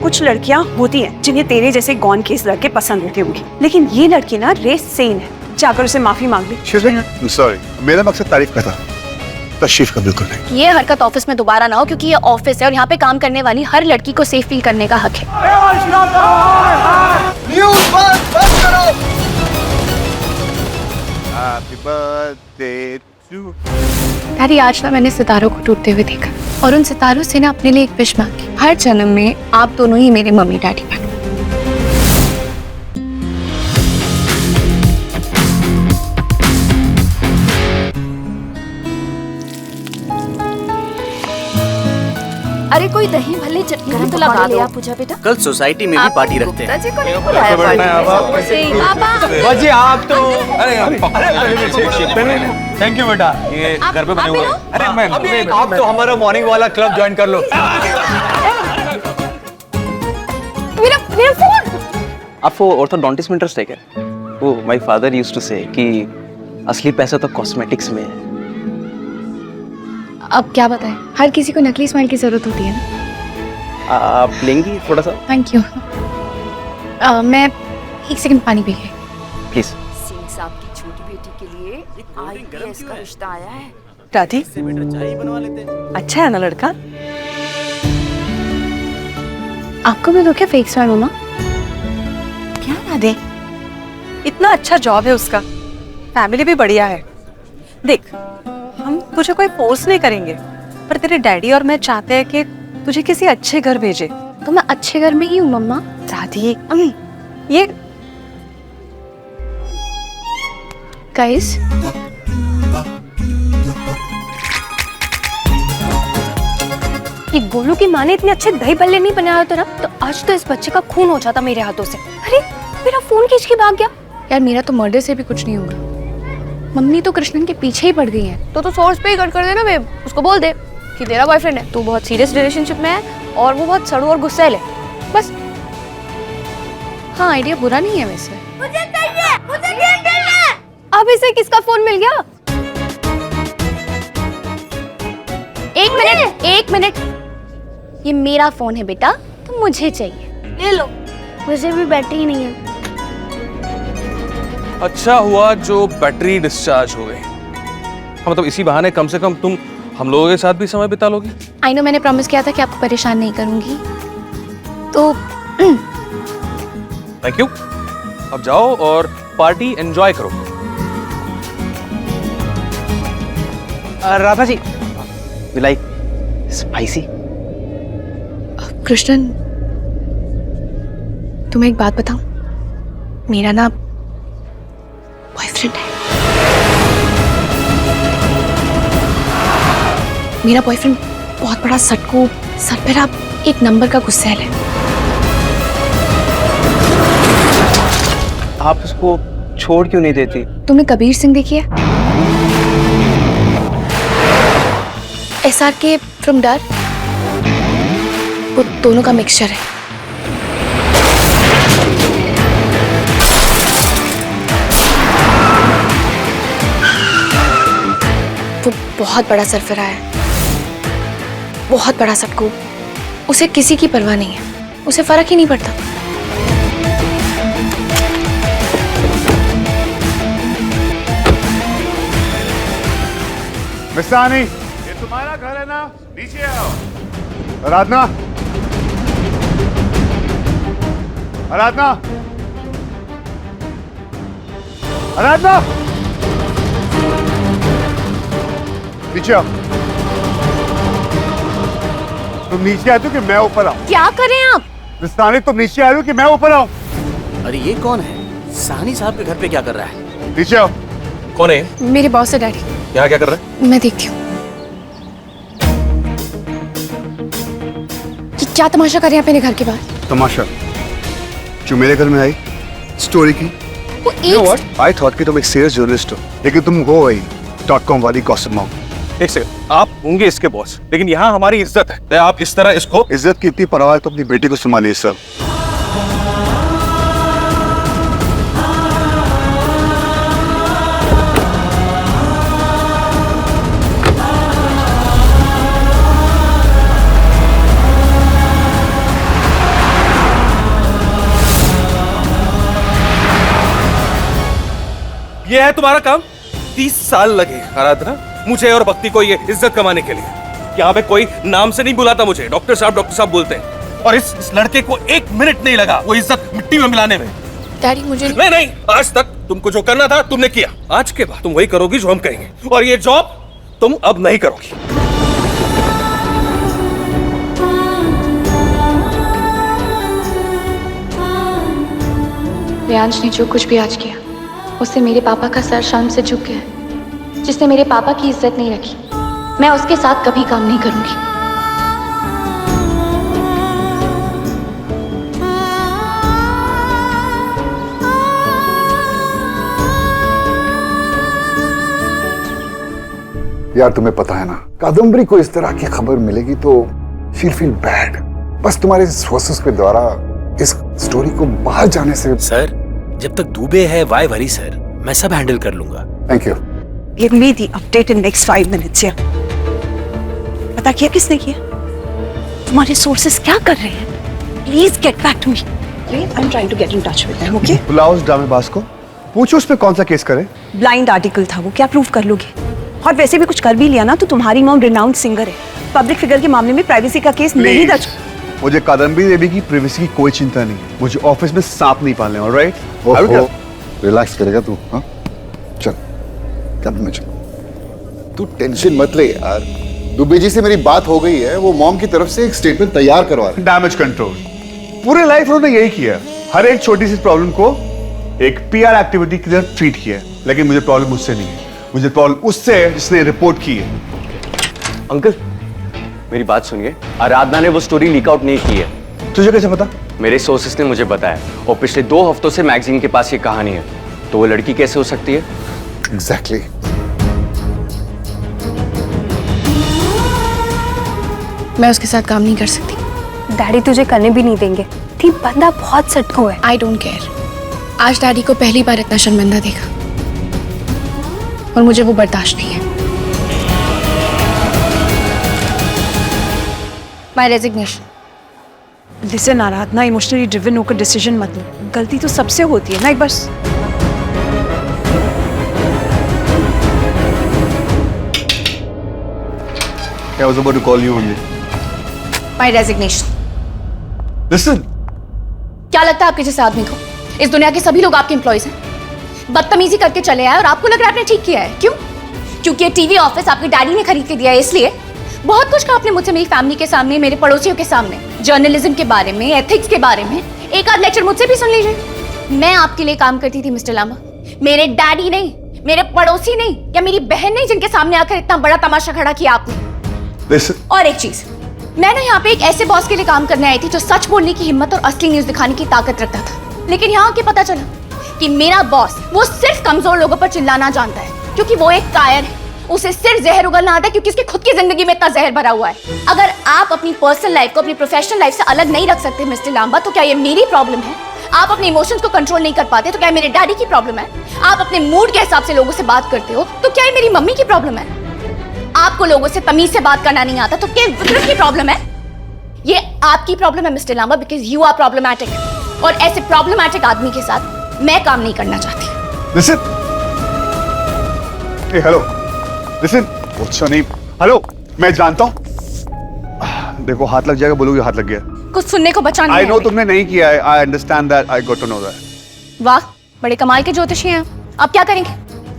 कुछ लड़कियां होती हैं जिन्हें तेरे जैसे गॉन केस लड़के पसंद होते होंगे, लेकिन ये लड़की ना रेस सेन है। जाकर उसे माफी मांग ली। सॉरी, मेरा मकसद तारीफ का था, तशरीफ का बिल्कुल नहीं। ये हरकत ऑफिस में दोबारा ना हो, क्योंकि ये ऑफिस है और यहाँ पे काम करने वाली हर लड़की को सेफ फील करने का हक है। Happy birthday to डैडी, आज ना मैंने सितारों को टूटते हुए देखा और उन सितारों से ना अपने लिए एक विश मांगी। हर जन्म में आप दोनों ही मेरे मम्मी डैडी बनो। अरे कोई दही भल्ले चटनी तो लगा दो। पूजा बेटा, कल सोसाइटी में भी पार्टी रखते हैं। जी आप तो थैंक यू बेटा, ये घर पे बने हुए। अरे मैं आप तो हमारा मॉर्निंग वाला क्लब ज्वाइन कर लो। मेरा फोन। आपको ऑर्थोडोंटिस्ट में इंटरेस्ट है क्या? वो माय फादर यूज्ड टू से कि असली पैसा तो कॉस्मेटिक्स में है। अब क्या बताएं, हर किसी को नकली स्माइल की जरूरत होती है ना। आप लेंगी थोड़ा सा? Thank you. मैं एक सेकंड पानी पी ले प्लीज। सिंह साहब की छोटी बेटी के लिए आईपीएस का रिश्ता आया है। राधी, चाय बनवा लेते हैं। अच्छा है ना लड़का? आपको भी तो क्या फेक स्माइल मम्मा? क्या राधे, इतना अच्छा जॉब है उसका, फैमिली भी बढ़िया है। देख, हम तुझे कोई फोर्स नहीं करेंगे, पर तेरे डैडी और मैं चाहते हैं कि तुझे किसी अच्छे घर भेजे। तो मैं अच्छे घर में ही हूँ मम्मा। राधी, ये गाइस, ये गोलू की माँ ने इतने अच्छे दही भल्ले नहीं बनाया होता ना, तो आज तो इस बच्चे का खून हो जाता मेरे हाथों से। अरे मेरा फोन खींच के भाग गया। यार मेरा तो मर्डर से भी कुछ नहीं होगा। मम्मी तो कृष्णन के पीछे ही पड़ गई है। तो सोर्स पे ही कट कर देना बेब, उसको बोल दे कि तेरा बॉयफ्रेंड है, तू बहुत सीरियस रिलेशनशिप में है और वो बहुत सड़ू और गुस्सैल है। बस हाँ, आइडिया बुरा नहीं है वैसे। मुझे चाहिए। अब इसे किसका फोन मिल गया? एक मिनट, ये मेरा फोन है बेटा, तो मुझे चाहिए। ले लो, मुझे भी बैटरी नहीं है। अच्छा हुआ जो बैटरी डिस्चार्ज हो गई। हाँ, मतलब इसी बहाने कम से कम तुम हम लोगों के साथ भी समय बिता लोगी। आई नो, मैंने प्रॉमिस किया था कि आपको परेशान नहीं करूंगी, तो थैंक यू। अब जाओ और पार्टी एंजॉय करो। Radha ji, you like spicy? Krishnan, तुम्हें एक बात बताऊं, मेरा ना बॉयफ्रेंड है। मेरा बॉयफ्रेंड बहुत बड़ा सटकू, सरपेरा, एक नंबर का गुस्सैल है। आप उसको छोड़ क्यों नहीं देती? तुमने कबीर सिंह देखी है? SRK फ्रॉम डर, वो दोनों का मिक्सचर है। वो बहुत बड़ा सरफरा है, बहुत बड़ा सटकू। उसे किसी की परवाह नहीं है, उसे फर्क ही नहीं पड़ता। मिस्तानी, ये तुम्हारा घर है ना? नीचे आओ। आराधना, आराधना, आराधना, नीचे आओ। तुम नीचे आए हो कि मैं ऊपर आऊं? क्या करें आप? मिस्तानी, तुम नीचे आए हो कि मैं ऊपर आऊं? अरे ये कौन है? साहनी साहब के घर पे क्या कर रहा है? नीचे आओ। कौन है? मेरे बॉस है डैडी। यहाँ क्या कर रहा है? मैं देखती हूँ। क्या तमाशा कर रहे हैं आप मेरे घर के बाहर? तमाशा जो मेरे घर में आई स्टोरी की। वो एक आई थॉट कि तुम एक सीरियस जर्नलिस्ट हो, लेकिन तुम हो वही .com वाली गॉसिप मॉम। एक सेकंड, आप होंगे इसके बॉस, लेकिन यहाँ हमारी इज्जत है। आप इस तरह इसको इज्जत की इतनी परवाह है तो अपनी बेटी को संभालिए सर। ये है तुम्हारा काम? 30 साल लगे आराधना मुझे और भक्ति को ये इज्जत कमाने के लिए। यहाँ पे कोई नाम से नहीं बुलाता मुझे, डॉक्टर साहब बोलते हैं। और इस लड़के को 1 मिनट नहीं लगा वो इज्जत मिट्टी में मिलाने में। डैडी मुझे नहीं, आज तक तुमको जो करना था तुमने किया। आज के बाद तुम वही करोगी जो हम करेंगे, और ये जॉब तुम अब नहीं करोगी। रियांश ने जो कुछ भी आज किया उससे मेरे पापा का सर शर्म से झुक गया। जिसने मेरे पापा की इज्जत नहीं रखी, मैं उसके साथ कभी काम नहीं करूंगी। यार तुम्हें पता है ना, कादम्बरी को इस तरह की खबर मिलेगी तो शील फील बैड। बस तुम्हारे सोर्सेस के द्वारा इस स्टोरी को बाहर जाने से। सर जब तक दुबे है वाई वरी सर, मैं सब हैंडल कर लूंगा। Thank you. Give me the update in next 5 minutes. Yeah. पता किया किसने किया? तुम्हारे सोर्सेस क्या कर रहे हैं? Please get back to me. I'm trying to get in touch with them. Okay? बुलाओ उस ड्रामेबाज को, पूछो उस पे कौन सा केस करे। ब्लाइंड आर्टिकल था वो, क्या प्रूव कर लोगे? और वैसे भी कुछ कर भी लिया ना तो तुम्हारी मॉम रिनाउंड सिंगर है। पब्लिक फिगर के मामले में प्राइवेसी का केस नहीं दर्ज। मुझे कादम्बरी देवी की प्राइवेसी की कोई चिंता नहीं। मुझे ऑफिस में सांप नहीं पालने। ऑलराइट? रिलैक्स करेगा तू? हाँ चल कैबिन में चल। तू टेंशन मत ले यार, दुबे जी से मेरी बात हो गई है, वो मॉम की तरफ से एक स्टेटमेंट तैयार करवा रहे। डैमेज कंट्रोल पूरे लाइफ उन्होंने यही किया, हर एक छोटी सी प्रॉब्लम को एक पीआर एक्टिविटी की तरह ट्रीट किया। लेकिन मुझे प्रॉब्लम उससे नहीं है, मुझे प्रॉब्लम उससे है जिसने रिपोर्ट की है। अंकल मेरी बात सुनिए, आराधना ने वो स्टोरी लीक आउट नहीं की है। तुझे कैसे पता? मेरे सोर्सेस ने मुझे बताया, और पिछले 2 हफ्तों से मैगजीन के पास ये कहानी है। तो वो लड़की कैसे हो सकती है? एग्जैक्टली। मैं उसके साथ काम नहीं कर सकती। डैडी तुझे करने भी नहीं देंगे। थी बंदा बहुत सटको है। I don't care. आज डैडी को पहली बार इतना शर्मिंदा देखा और मुझे वो बर्दाश्त नहीं है। My resignation. Listen Aradhana, emotionally driven होकर डिसीजन मत लो। गलती तो सबसे होती है ना एक बार। I was about to call you only. My resignation. Listen. क्या लगता है आपके जैसे आदमी को इस दुनिया के सभी लोग आपके एम्प्लॉइज हैं? बदतमीजी करके चले आए और आपको लग रहा है आपने ठीक किया है। क्यों? क्योंकि टीवी ऑफिस आपके डैडी ने खरीद के दिया है, इसलिए। बहुत कुछ कहा आपने मुझसे, मेरी फैमिली के सामने, मेरे पड़ोसियों के सामने, जर्नलिज्म के बारे में, एथिक्स के बारे में। एक आध लेक्चर मुझसे भी सुन लीजिए। मैं आपके लिए काम करती थी मिस्टर लांबा, मेरे डैडी नहीं, मेरे पड़ोसी नहीं, या मेरी बहन नहीं जिनके सामने आकर इतना बड़ा तमाशा खड़ा किया आपने। Listen. और एक चीज, मैं ना यहाँ पे एक ऐसे बॉस के लिए काम करने आई थी जो सच बोलने की हिम्मत और असली न्यूज दिखाने की ताकत रखता था। लेकिन यहाँ आके पता चला कि मेरा बॉस वो सिर्फ कमजोर लोगों पर चिल्लाना जानता है, क्योंकि वो एक कायर है। उसे सिर्फ जहर उगलना आता है क्योंकि उसकी खुद की जिंदगी में इतना जहर भरा हुआ है। अगर आप अपनी पर्सनल लाइफ को अपनी प्रोफेशनल लाइफ से अलग नहीं रख सकते मिस्टर लांबा, तो क्या ये मेरी प्रॉब्लम है? आप अपने इमोशंस को कंट्रोल नहीं कर पाते तो क्या मेरे डैडी की प्रॉब्लम है? आप अपने मूड के हिसाब से लोगों से बात करते हो तो क्या ये मेरी मम्मी की प्रॉब्लम है? आपको लोगों से तमीज से बात करना नहीं आता तो क्या विक्रम की प्रॉब्लम है? ये आपकी प्रॉब्लम है mister Lamba, because you are problematic, और ऐसे प्रॉब्लमैटिक आदमी के साथ मैं काम नहीं करना चाहती। Listen. Hey, hello. Listen. What's your name? Hello. मैं जानता हूँ। देखो हाथ लग जाएगा, बोलोगे हाथ लग गया। कुछ सुनने को बचा नहीं I know तुमने नहीं किया है। I understand that. I got to know that. वाह, बड़े कमाल के ज्योतिषी हैं आप। क्या करेंगे?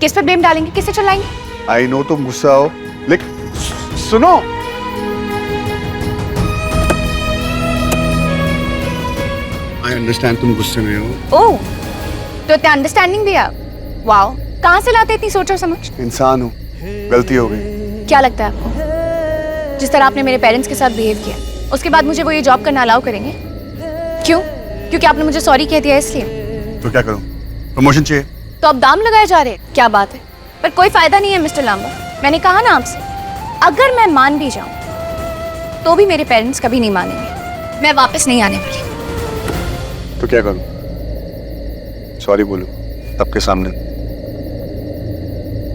किस पे ब्लेम डालेंगे? किसे चिल्लाएंगे? I know तुम गुस्सा हो, लेकिन सुनो। I understand तुम गुस्से में हो। ओह, तो इतना अंडरस्टैंडिंग भी आप। वाओ, कहाँ से लाते इतनी सोच और समझ? इंसान हूँ, गलती हो गई। क्या लगता है आपको, जिस तरह आपने मेरे पेरेंट्स के साथ बिहेव किया, उसके बाद मुझे वो ये जॉब करना अलाउ करेंगे? क्यों? क्योंकि आपने मुझे सॉरी कह दिया इसलिए? तो क्या करूँ? प्रमोशन चाहिए? तो अब दाम लगाए जा रहे हैं। क्या बात है, पर कोई फायदा नहीं है मिस्टर लांबा। मैंने कहा ना आपसे, अगर मैं मान भी जाऊं तो भी मेरे पेरेंट्स कभी नहीं मानेंगे। मैं वापस नहीं आने वाली। तो क्या करूँ? सॉरी बोलूं सबके सामने?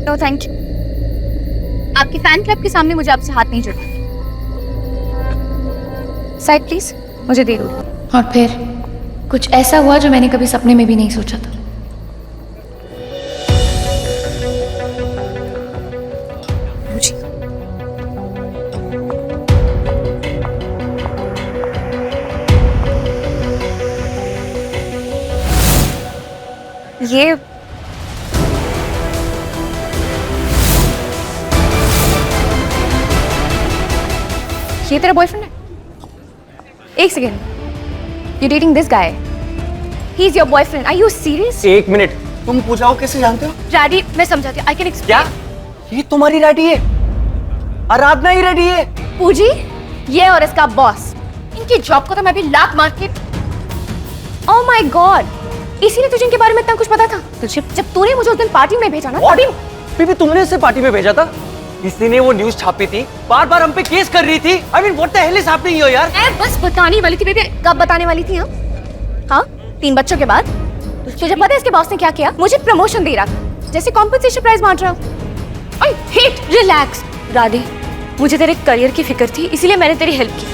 No thank you. आपके फैन क्लब के सामने मुझे आपसे हाथ नहीं जुड़ना। साइड प्लीज, मुझे दे दो। और फिर कुछ ऐसा हुआ जो मैंने कभी सपने में भी नहीं सोचा था। ये तेरा बॉयफ्रेंड है? एक second, you dating this guy? He is your boyfriend? Are you serious? एक मिनट, तुम पूजा को कैसे जानते हो? डैडी, मैं समझाती हूँ, आई कैन एक्सप्लेन। क्या ये तुम्हारी डैडी है? आराधना ही डैडी है? पूजी, ये और इसका बॉस, इनकी जॉब को तो मैं भी लात मार के। ओह माय गॉड, इसीलिए तुझे इनके बारे में इतना कुछ पता था? तुझे जब तूने मुझे उस दिन पार्टी में भेजा ना, तभी बेबी तुमने उसे पार्टी में भेजा था? किसी ने वो न्यूज़ छापी थी, बार बार हम पे केस कर रही थी। I mean what the hell is happening here यार? मैं बस बताने वाली थी बेबी। कब बताने वाली थी? हाँ 3 बच्चों के बाद। तुझे पता है इसके बॉस ने क्या किया? मुझे प्रमोशन दे रहा था, जैसे कॉम्पेंसेशन प्राइस बांट रहा हूँ। I hate. रिलैक्स राधे, मुझे तेरे करियर की फिक्र थी, इसीलिए मैंने तेरी हेल्प की।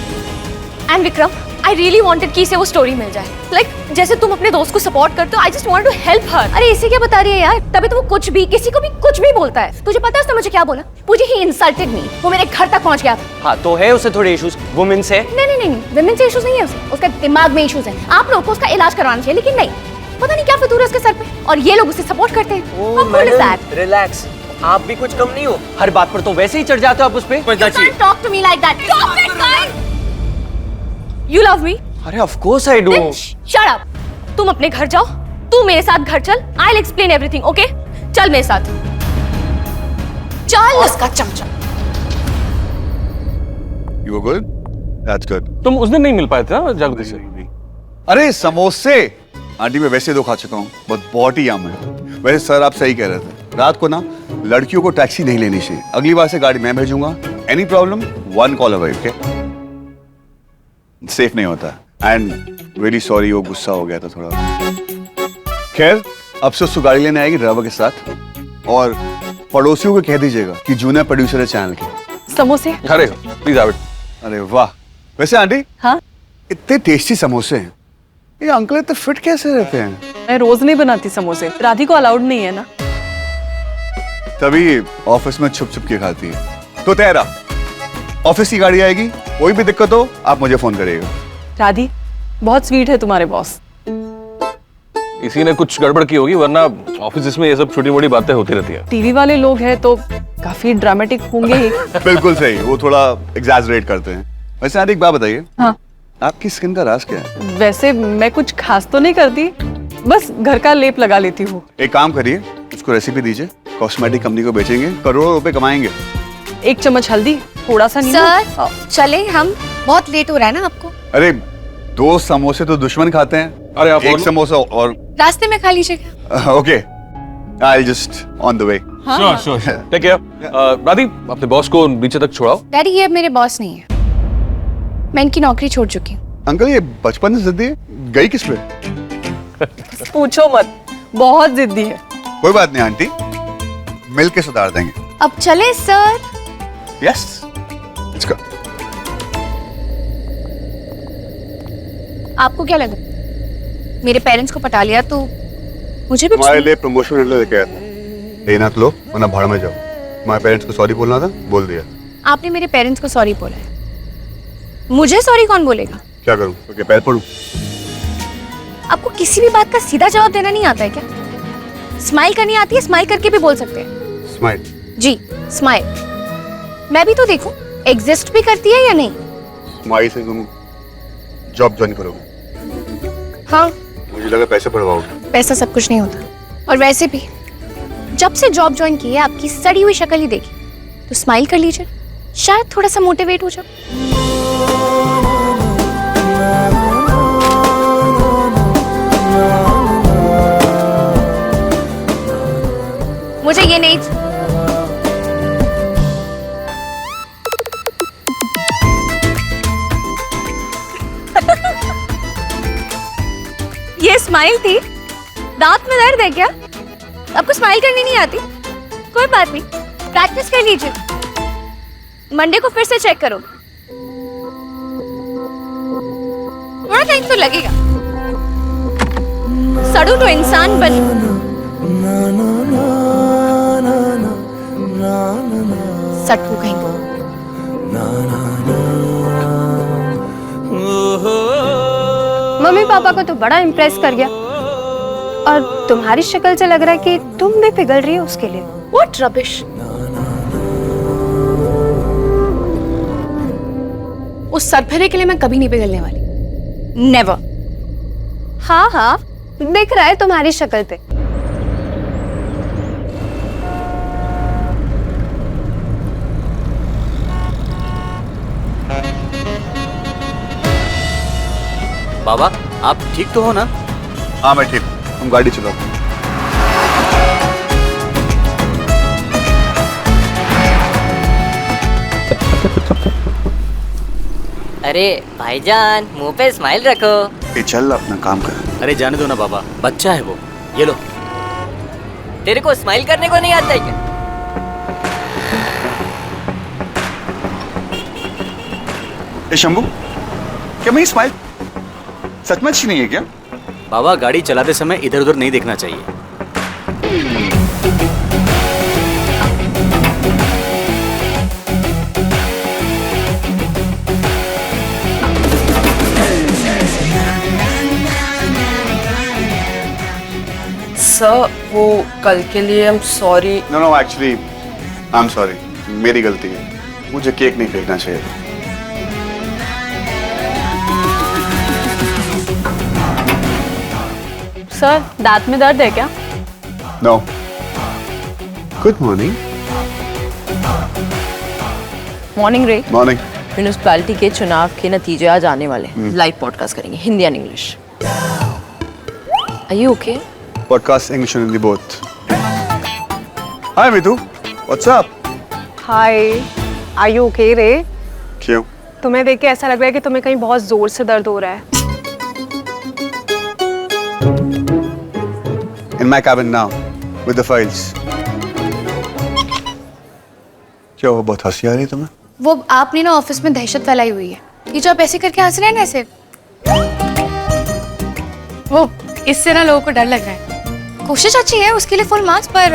And Vikram, I really wanted कि इसे वो स्टोरी मिल जाए, लाइक जैसे तुम अपने दोस्त को सपोर्ट करते हो। I just want to help her. अरे इसे क्या बता रही है यार? तभी तो वो कुछ भी किसी को भी कुछ भी बोलता है। तुझे पता है उसने मुझे क्या बोला? मुझे ही इंसल्टेड मी। वो मेरे घर तक पहुंच गया था। हाँ तो है उसे थोड़े इश्यूज वुमेन से? नहीं, वुमेन से इश्यूज नहीं है उसे, उसका दिमाग में इश्यूज है। आप लोगों को उसका इलाज करवाना चाहिए, लेकिन नहीं, पता नहीं क्या फितूर है उसके सर पे, और ये लोग उसे सपोर्ट करते हैं। रिलैक्स, आप भी कुछ कम नहीं हो, हर बात पर तो वैसे ही चढ़ जाते हो आप उस पे। Talk to me like that. Stop it guys. You love me? अरे of course I do. Shut up. तुम अपने घर जाओ, तू मेरे साथ घर चल। I will explain everything, okay? चल मेरे साथ, चल। उसका चमचा। You were good? That's good. तुम उस दिन नहीं मिल पाए थे ना जागृति से? अरे समोसे आंटी मैं वैसे दो खा चुका हूँ, बहुत ही याम है। वैसे सर आप सही कह रहे थे, रात को ना लड़कियों को टैक्सी नहीं लेनी चाहिए। अगली बार से गाड़ी मैं भेजूंगा। Any problem 1 call away, okay? Safe नहीं होता। एंड वेरी सॉरी, वो गुस्सा हो गया था थोड़ा। खैर अब से उसको गाड़ी लेने आएगी ड्राइवर के साथ, और पड़ोसियों को कह दीजिएगा कि जूनियर प्रोड्यूसर है चैनल के। समोसे? अरे प्लीज हैव इट। अरे वाह। वैसे आंटी, हाँ? इतने टेस्टी समोसे हैं, ये अंकल इतने फिट कैसे रहते हैं? मैं रोज नहीं बनाती समोसे, राधी को अलाउड नहीं है ना। तभी ऑफिस में छुप छुप के खाती है। तो तेरा ऑफिस की गाड़ी आएगी, कोई भी दिक्कत हो आप मुझे फोन करिएगा। राधी बहुत स्वीट है तुम्हारे बॉस। इसी ने कुछ गड़बड़ की होगी, वरना ऑफिस में ये सब छोटी मोटी बातें होती रहती है। टीवी वाले लोग हैं तो काफी ड्रामेटिक होंगे ही। बिल्कुल सही, वो थोड़ा एग्जैजरेट करते हैं। वैसे आंटी एक बात बताइए, हाँ? आपकी स्किन का राज क्या है? वैसे मैं कुछ खास तो नहीं करती, बस घर का लेप लगा लेती हूँ। एक काम करिए, उसको रेसिपी दीजिए, कॉस्मेटिक कंपनी को बेचेंगे, करोड़ों रुपए कमाएंगे। 1 चम्मच हल्दी, थोड़ा सा नींबू। सर चले, हम बहुत लेट हो रहा है ना आपको। अरे 2 समोसे तो दुश्मन खाते हैं। अरे आप एक समोसा और रास्ते में खा लीजिएगा। Okay, I just on the way. Sure take care. Radhi अपने बॉस को नीचे तक छोड़ाओ। डैडी ये अब मेरे बॉस नहीं है, मैं इनकी नौकरी छोड़ चुकी हूँ। अंकल ये बचपन से जिद्दी है, गई किस पे? पूछो मत, बहुत जिद्दी है। कोई बात नहीं आंटी, मिल के सुधार देंगे। अब चले सर। Yes, let's go. आपको क्या लगा मेरे पेरेंट्स को पटा लिया तो मुझे भी? तुम्हारे लिए प्रमोशन लेके आया था, लेना तो लो वरना भाड़ में जाओ। तुम्हारे पेरेंट्स को सॉरी बोलना था, बोल दिया। आपने मेरे पेरेंट्स को सॉरी बोला है, मुझे सॉरी कौन बोलेगा? क्या करूं, तो पैर पड़ूं? आपको किसी भी बात का सीधा जवाब देना नहीं आता है क्या? स्माइल करनी आती है, स्माइल करके भी बोल सकते हैं। स्माइल? जी स्माइल। मैं भी तो देखूं एग्जिस्ट भी करती है या नहीं। स्माइल से तुम जॉब ज्वाइन करोगे? हाँ, मुझे लगा पैसे बढ़वाओगे। पैसा सब कुछ नहीं होता, और वैसे भी जब से जॉब ज्वाइन की है आपकी सड़ी हुई शक्ल ही देखी, तो स्माइल कर लीजिए, शायद थोड़ा सा मोटिवेट हो जाओ। मुझे ये नहीं। ये स्माइल थी? दांत में दर्द है क्या? आपको स्माइल करनी नहीं आती? कोई बात नहीं, प्रैक्टिस कर लीजिए। मंडे को फिर से चेक करो, थोड़ा टाइम तो लगेगा। सड़ू तो इंसान बन। सट्टू कहीं। मम्मी पापा को तो बड़ा इम्प्रेस कर गया, और तुम्हारी शक्ल से लग रहा है कि तुम भी पिघल रही हो उसके लिए। What rubbish. उस सरफेरे के लिए मैं कभी नहीं पिघलने वाली, नेवर। हाँ हाँ, दिख रहा है तुम्हारी शक्ल पे। बाबा आप ठीक तो हो ना? हाँ मैं ठीक हूँ, हम गाड़ी चलाओ। अरे भाईजान मुंह पे स्माइल रखो। ये चल अपना काम कर। अरे जाने दो ना बाबा, बच्चा है वो। ये लो। तेरे को स्माइल करने को नहीं आता है क्या? ए शंभू, क्या मैं स्माइल सचमुच ही नहीं है क्या? बाबा गाड़ी चलाते समय इधर उधर नहीं देखना चाहिए। सर वो कल के लिए I am sorry. No actually I am sorry, मेरी गलती है, मुझे केक नहीं फेंकना चाहिए। सर दांत में दर्द है क्या? नो। Good morning. मॉर्निंग रे। मॉर्निंग। म्यूनिसिपैलिटी के चुनाव के नतीजे आज आने वाले हैं। लाइव पॉडकास्ट करेंगे, Hindi and English. Are you okay? Podcast English and Hindi both. Hi Vidhu, what's up? Hi, are you okay रे? क्यों? तुम्हें देख के ऐसा लग रहा है कि तुम्हें कहीं बहुत जोर से दर्द हो रहा है। In my cabin now, with the files. क्या हुआ, बहुत हंसी आ रही है तुम्हें? वो आपने ना ऑफिस में दहशत फैलाई हुई है। ये जो आप ऐसे करके हंस रहे हैं ना ऐसे, वो इससे ना लोगों को डर लग रहा है। कोशिश अच्छी है, उसके लिए फुल मार्क्स, पर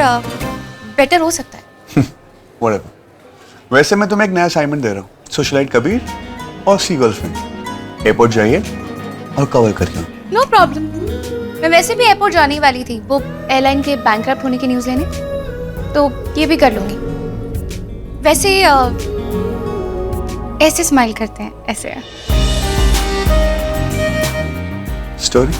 बेटर हो सकता है। Whatever. वैसे मैं तुम्हें एक नया असाइनमेंट दे रहा हूँ, सोशलाइट कबीर और सी गर्लफ्रेंड। एयरपोर्ट जाइए और कवर करिए। No problem. मैं वैसे भी एयरपोर्ट जाने ही वाली थी, वो एयरलाइन के बैंकरप्ट होने की न्यूज़ लेने, तो ये भी कर लूंगी। वैसे ऐसे स्माइल करते हैं, ऐसे। स्टोरी?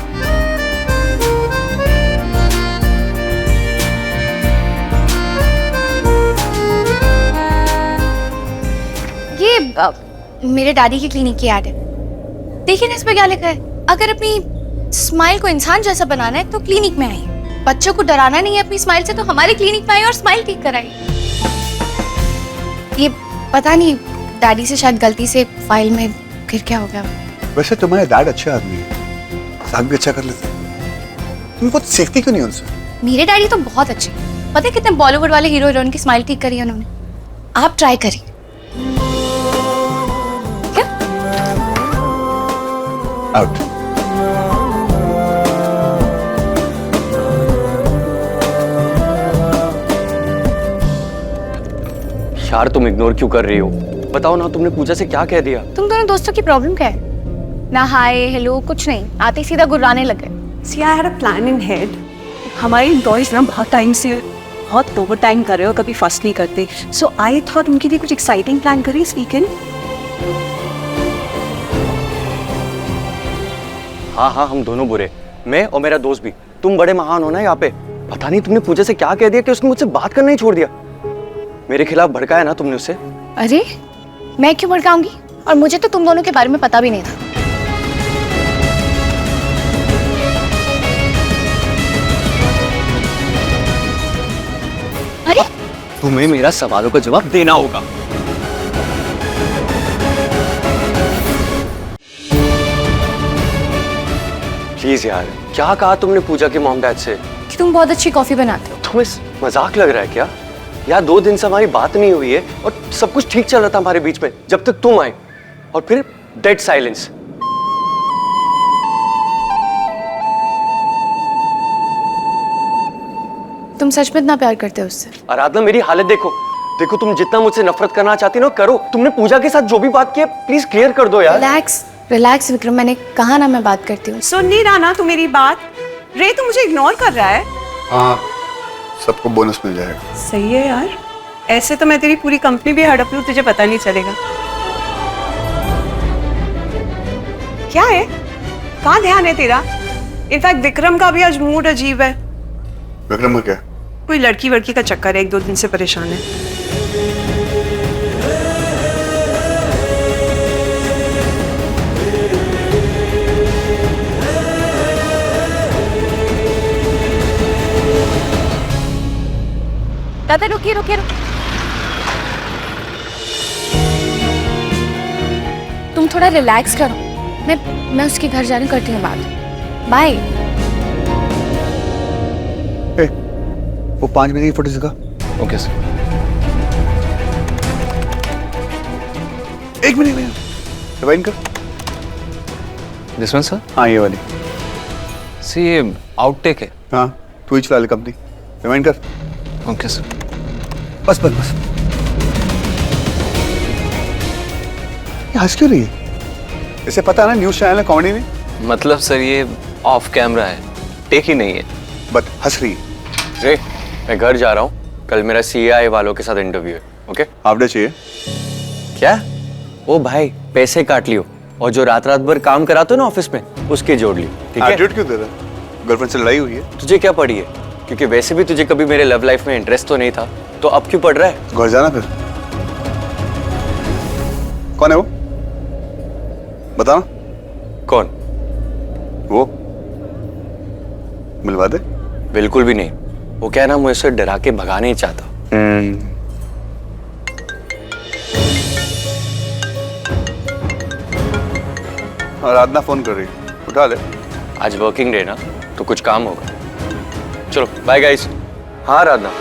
ये मेरे डैडी की क्लिनिक की ऐड है। देखिए ना इस पे क्या लिखा है, अगर अपनी स्माइल को इंसान जैसा बनाना है तो क्लिनिक में आइए। बच्चों को डराना नहीं है अपनी स्माइल से, तो हमारे क्लिनिक में आइए और स्माइल ठीक कराइए। ये पता नहीं डैडी से शायद गलती से फाइल में गिर क्या हो गया। वैसे तुम्हारे डैड अच्छे आदमी है, मजाक भी अच्छा कर लेते हैं। तुम बहुत सीखती क्यों नहीं उनसे? मेरे डैडी तो बहुत अच्छे, पता है कितने बॉलीवुड वाले हीरो हीरोइन की स्माइल ठीक करी है उन्होंने। आप ट्राई करिए। आउट। यार तुम इग्नोर क्यों कर रही हो? बताओ ना, तुमने पूजा से क्या कह दिया? तुम दोनों दोस्तों की प्रॉब्लम क्या है? ना हाय हेलो कुछ नहीं, आते ही सीधा गुर्राने लगे। See, I had a plan in head. हमारे एम्प्लॉइज ना बहुत टाइम से बहुत ओवर टाइम कर रहे हो, कभी फर्स्ट नहीं करते। सो आई थॉट उनके लिए कुछ एक्साइटिंग प्लान करें इस वीकेंड। हाँ हाँ, हम दोनों बुरे, मैं और मेरा दोस्त भी। तुम बड़े महान हो ना यहाँ पे। पता नहीं तुमने पूजा से क्या कह दिया कि उसने मुझसे बात करना ही छोड़ दिया। मेरे खिलाफ भड़काया ना तुमने उसे। अरे मैं क्यों भड़काऊंगी, और मुझे तो तुम दोनों के बारे में पता भी नहीं था। अरे तुम्हें मेरा सवालों का जवाब देना होगा। प्लीज यार, क्या कहा तुमने पूजा के मॉम डैड से? कि तुम बहुत अच्छी कॉफी बनाते हो। तुम्हें मजाक लग रहा है क्या? यार 2 दिन से हमारी बात नहीं हुई है और सब कुछ ठीक चल रहा था हमारे बीच में, जब तक तुम आए, और फिर डेड साइलेंस। तुम सच में इतना प्यार करते हो उससे? आराधना मेरी हालत देखो, देखो तुम जितना मुझसे नफरत करना चाहती हो करो। तुमने पूजा के साथ जो भी बात की है प्लीज क्लियर कर दो यार। रिलैक्स रिलैक्स विक्रम, मैंने कहा ना मैं बात करती हूँ। सुन नहीं रहा ना तू मेरी बात? रे तू मुझे इग्नोर कर रहा है? हाँ, सबको बोनस मिल जाएगा। सही है यार, ऐसे तो मैं तेरी पूरी कंपनी भी हड़प लूं, तुझे पता नहीं चलेगा। क्या है, कहाँ ध्यान है तेरा? इनफैक्ट विक्रम का भी आज मूड अजीब है। विक्रम का क्या? कोई लड़की वड़की का चक्कर है, 1-2 दिन से परेशान है। दादा रुकिए रुकिए तुम थोड़ा रिलैक्स करो, मैं उसके घर जाने करती हूँ बात। बाय। वो 5 मिनट की फोटो दिखा। Okay sir. 1 मिनट में रिवाइंड कर। This one sir? हाँ ये वाली। सी ये आउटटेक है। हाँ तू ही चला ले कंपनी। रिवाइंड कर। Okay sir. बस बस बस। ये हंस क्यों रही है? इसे पता है ना न्यूज़ चैनल है, कॉमेडी नहीं। मतलब सर ये ऑफ कैमरा है, टेक ही नहीं है। बट हंस रही है। रे मैं घर जा रहा हूँ, कल मेरा सीआई वालों के साथ इंटरव्यू है। ओके? हाफ डे चाहिए क्या? ओ भाई पैसे काट लियो, और जो रात रात भर काम कराते हो ना ऑफिस में, उसके जोड़ लियो। ठीक है? एटीट्यूड क्यों दे रहा है? गर्लफ्रेंड से लड़ाई हुई है? तुझे क्या पड़ी है? क्योंकि वैसे भी तुझे कभी मेरे लव लाइफ में इंटरेस्ट तो नहीं था, तो अब क्यों पड़ रहा है? घर जाना फिर। कौन है वो? बताना। कौन? वो मिलवा दे। बिल्कुल भी नहीं। वो क्या ना, मुझे डरा के भगाना ही चाहता। और आराधना फोन कर रही, उठा ले। आज वर्किंग डे ना, तो कुछ काम होगा। चलो बाय गाइस। हाँ आराधना।